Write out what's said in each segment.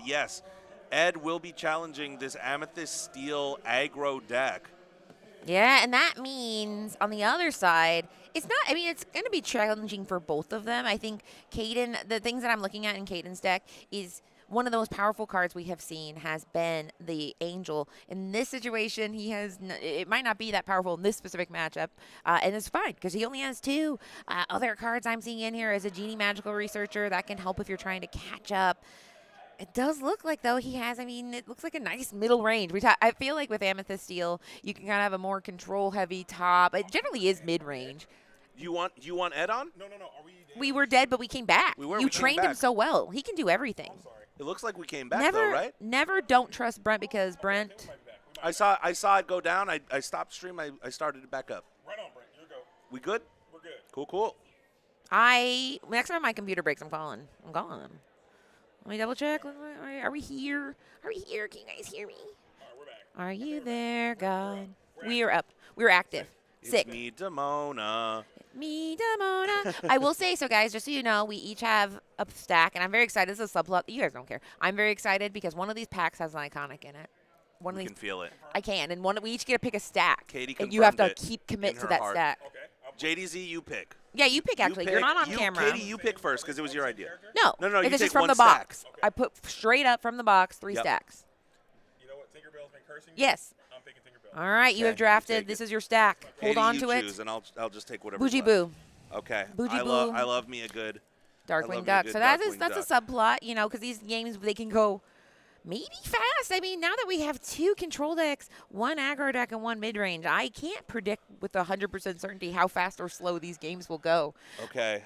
yes, Ed will be challenging this Amethyst Steel aggro deck. Yeah, and that means on the other side, it's not, I mean, it's going to be challenging for both of them. I think Caden, the things that I'm looking at in Caden's deck is one of the most powerful cards we have seen has been the Angel. In this situation, he has, it might not be that powerful in this specific matchup, and it's fine because he only has two. Other cards I'm seeing in here is a Genie Magical Researcher that can help if you're trying to catch up. It does look like, though, he has, I mean, it looks like a nice middle range. I feel like with Amethyst Steel, you can kind of have a more control-heavy top. It generally is mid-range. You want Ed on? No. Are we dead? We were dead, but we came back. You trained him so well. He can do everything. I'm sorry. It looks like we came back, though, right? Never don't trust Brent because Brent. I saw it go down. I stopped stream. I started it back up. Right on, Brent. You go. We good? We're good. Cool. Next time my computer breaks, I'm calling him. Let me double check. Are we here? Are we here? Can you guys hear me? All right, we're back. Are you there, God? We are up. We're active. It's Sick. me, Demona. Me, Demona. I will say, so guys, just so you know, we each have a stack, and I'm very excited. This is a subplot. You guys don't care. I'm very excited because one of these packs has an iconic in it. One of You these, can feel it. I can, and we each get to pick a stack. Katie and you have to confirmed it commit in to her that heart. stack. Okay. JDZ, you pick. Yeah, you pick, actually. You're not on camera. Katie, you pick first because it was your idea. No. No, if you it's take just from one the stack. box. I put straight up from the box 3 Yep. stacks. You know what? Tinkerbell's been cursing. Yes. I'm picking Tinkerbell. All right, you have Okay, you drafted. take This it. is your stack. Katie, Hold on you to choose, it. and I'll just take whatever. Bougie Boo. Okay. Bougie I Boo. love me a good. Darkwing a Duck. good So that's Darkwing a Duck. subplot, you know, because these games, they can go maybe fast. I mean, now that we have 2 control decks, 1 aggro deck and 1 mid-range, I can't predict with 100% certainty how fast or slow these games will go. Okay.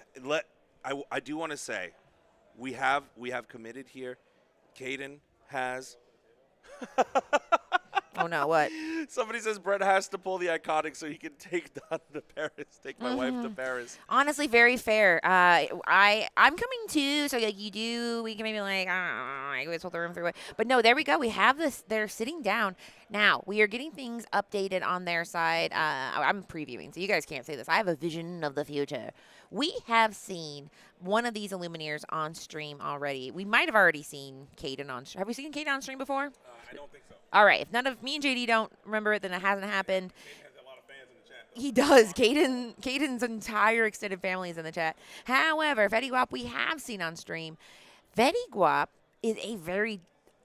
I do want to say, we have committed here. Caden has. Oh, no, what? Somebody says Brent has to pull the iconic so he can take Don to Paris, take my wife to Paris. Honestly, very fair. I'm coming too, so like you do, we can maybe like, I guess we'll throw them through it. But no, there we go. We have this. They're sitting down. Now, we are getting things updated on their side. I'm previewing, so you guys can't say this. I have a vision of the future. We have seen one of these Illumineers on stream already. We might have already seen Caden on stream. Have we seen Caden on stream before? I don't think so. All right. If none of me and JD don't remember it, then it hasn't happened. Caden has a lot of fans in the chat. He does. Caden's entire extended family is in the chat. However, Fetty Guap we have seen on stream. Fetty Guap is a very,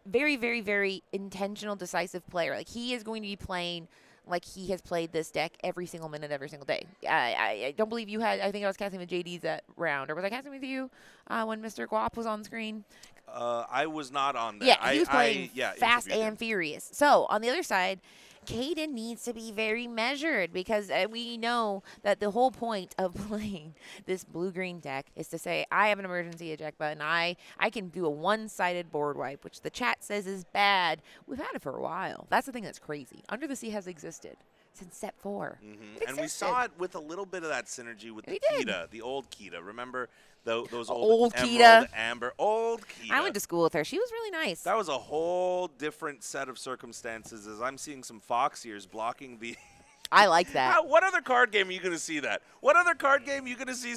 very, very, very intentional, decisive player. Like, he is going to be playing like he has played this deck every single minute, every single day. I don't believe you had, I think I was casting with JD's that round. Or was I casting with you when Mr. Guap was on screen? I was not on there. Yeah, he was playing yeah, fast interviewed him. and furious. So, on the other side, Caden needs to be very measured because we know that the whole point of playing this blue-green deck is to say, I have an emergency eject button. I can do a one-sided board wipe, which the chat says is bad. We've had it for a while. That's the thing that's crazy. Under the Sea has existed since set 4. It And we existed. saw it with a little bit of that synergy with the We did. Kita, the old Kita. Remember those Old old Kita. Emerald, Amber, old Kita. I went to school with her. She was really nice. That was a whole different set of circumstances as I'm seeing some fox ears blocking the... I like that. What other card game are you going to see that? What other card game are you going to see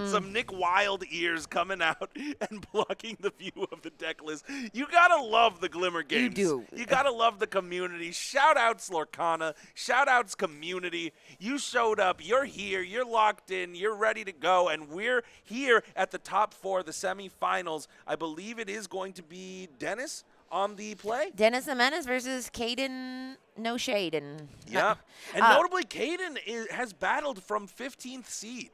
some Nick Wilde ears coming out and blocking the view of the deck list? You got to love the Glimmer games. do. You got to love the community. Shout-outs, Lorcana. Shout-outs, community. You showed up. You're here. You're locked in. You're ready to go. And we're here at the top 4, the semifinals. I believe it is going to be Dennis on the play. Dennis the Menace versus Caden No Shade. Yeah. And notably, Caden has battled from 15th seed.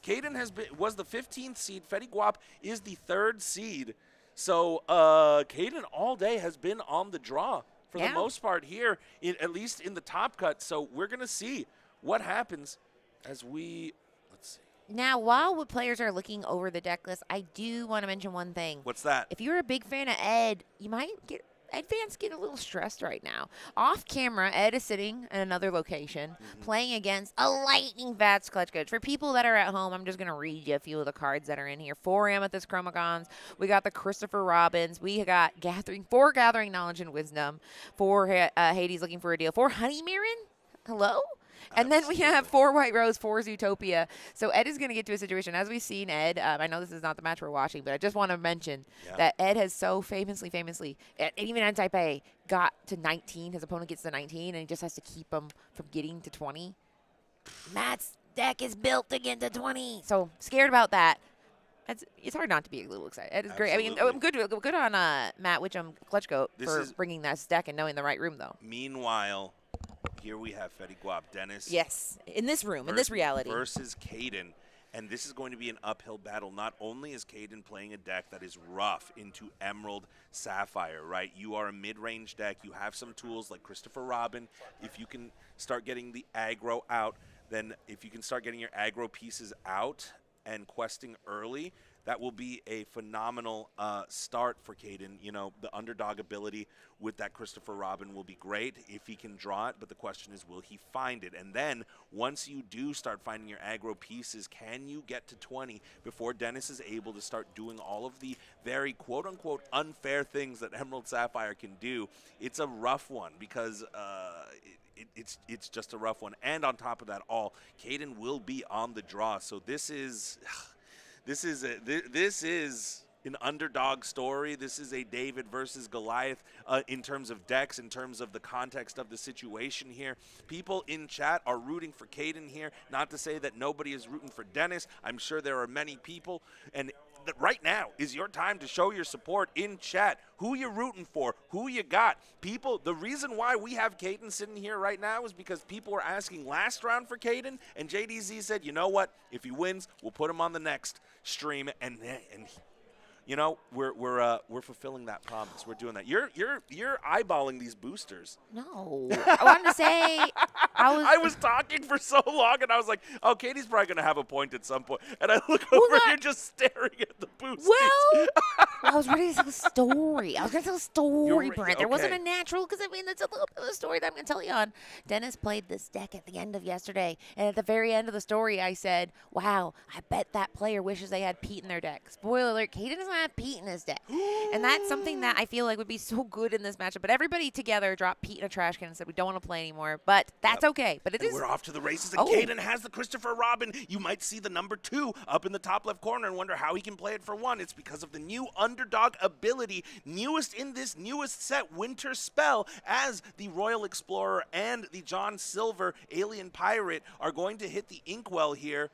Caden was the 15th seed. Fetty Guap is the 3rd seed. So Caden all day has been on the draw for the most part here, at least in the top cut. So we're going to see what happens as we – let's see. Now, while players are looking over the deck list, I do want to mention one thing. What's that? If you're a big fan of Ed, you might get – Ed fans get a little stressed right now. Off camera, Ed is sitting in another location playing against a lightning fast clutch coach. For people that are at home, I'm just going to read you a few of the cards that are in here. 4 Amethyst Chromagons. We got the Christopher Robins. We got 4 Gathering Knowledge and Wisdom. 4 Hades looking for a deal. 4 Honey Mirren. Hello? And then we have 4 White Rose, 4 Zootopia. So Ed is going to get to a situation, as we've seen Ed, I know this is not the match we're watching, but I just want to mention that Ed has so famously, and even on Type A, got to 19. His opponent gets to 19, and he just has to keep him from getting to 20. Matt's deck is built to get to 20. So scared about that. It's hard not to be a little excited. Ed is great. I mean, good on Matt Witcham Clutchcoat for bringing that deck and knowing the right room, though. Meanwhile, here we have Fetty Guap Dennis. Yes, in this room, in this reality. Versus Caden. And this is going to be an uphill battle. Not only is Caden playing a deck that is rough into Emerald Sapphire, right? You are a mid-range deck. You have some tools like Christopher Robin. If you can start getting the aggro out, then if you can start getting your aggro pieces out and questing early, that will be a phenomenal start for Caden. You know, the underdog ability with that Christopher Robin will be great if he can draw it, but the question is, will he find it? And then once you do start finding your aggro pieces, can you get to 20 before Dennis is able to start doing all of the very quote-unquote unfair things that Emerald Sapphire can do? It's a rough one because it's just a rough one. And on top of that all, Caden will be on the draw. So this is an underdog story. This is a David versus Goliath in terms of decks, in terms of the context of the situation here. People in chat are rooting for Caden here. Not to say that nobody is rooting for Dennis. I'm sure there are many people. And right now is your time to show your support in chat. Who you rooting for? Who you got? People, the reason why we have Caden sitting here right now is because people were asking last round for Caden, and JDZ said, you know what? If he wins, we'll put him on the next stream, and you know, we're fulfilling that promise. We're doing that. You're eyeballing these boosters. No, I wanted to say I was talking for so long, and I was like, oh, Katie's probably gonna have a point at some point. And I look over, and you're just staring at the boosters. Well, I was ready to tell a story. Brent. There wasn't a natural, because I mean, that's a little bit of a story that I'm gonna tell you on. Dennis played this deck at the end of yesterday, and at the very end of the story, I said, wow, I bet that player wishes they had Pete in their deck. Spoiler alert, Katie doesn't have Pete in his deck. And that's something that I feel like would be so good in this matchup. But everybody together dropped Pete in a trash can and said, we don't want to play anymore. But that's okay. But we're off to the races, and Caden has the Christopher Robin. You might see the number 2 up in the top left corner and wonder how he can play it for 1. It's because of the new underdog ability, newest in this newest set, Winter Spell, as the Royal Explorer and the John Silver Alien Pirate are going to hit the inkwell here.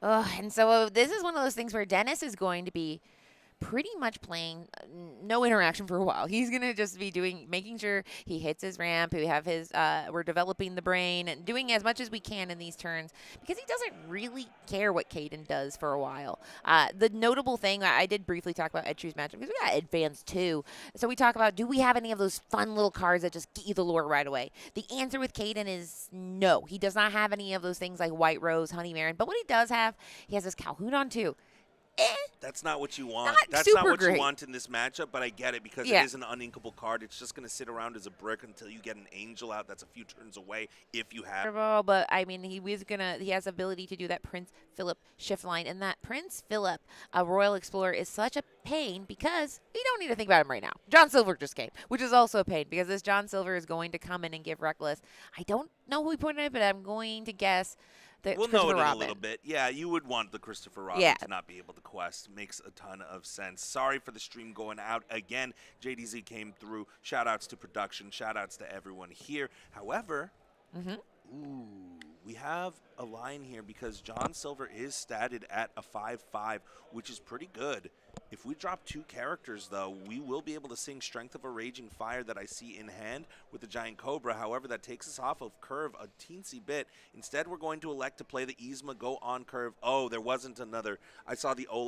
And so this is one of those things where Dennis is going to be pretty much playing no interaction for a while. He's going to just be making sure he hits his ramp. We have his, we're developing the brain and doing as much as we can in these turns because he doesn't really care what Caden does for a while. The notable thing, I did briefly talk about Ed True's matchup because we got Ed fans too. So we talk about, do we have any of those fun little cards that just get you the lore right away? The answer with Caden is no. He does not have any of those things like White Rose, Honey Marin. But what he does have, he has his Calhoun on too. That's not what you want. That's not what you want in this matchup, but I get it because it is an uninkable card. It's just going to sit around as a brick until you get an angel out. That's a few turns away if you have. But I mean, he has ability to do that Prince Philip shift line, and that Prince Philip, a Royal Explorer, is such a pain because we don't need to think about him right now. John Silver just came, which is also a pain because this John Silver is going to come in and give Reckless. I don't know who he pointed at, but I'm going to guess. We'll know it in a little bit. Yeah, you would want the Christopher Robin to not be able to quest. Makes a ton of sense. Sorry for the stream going out. Again, JDZ came through. Shout-outs to production. Shout-outs to everyone here. However, we have a line here because John Silver is statted at a 5/5, which is pretty good. If we drop 2 characters, though, we will be able to sing Strength of a Raging Fire that I see in hand with the Giant Cobra. However, that takes us off of curve a teensy bit. Instead, we're going to elect to play the Yzma, go on curve. Oh, there wasn't another. I saw the Olaf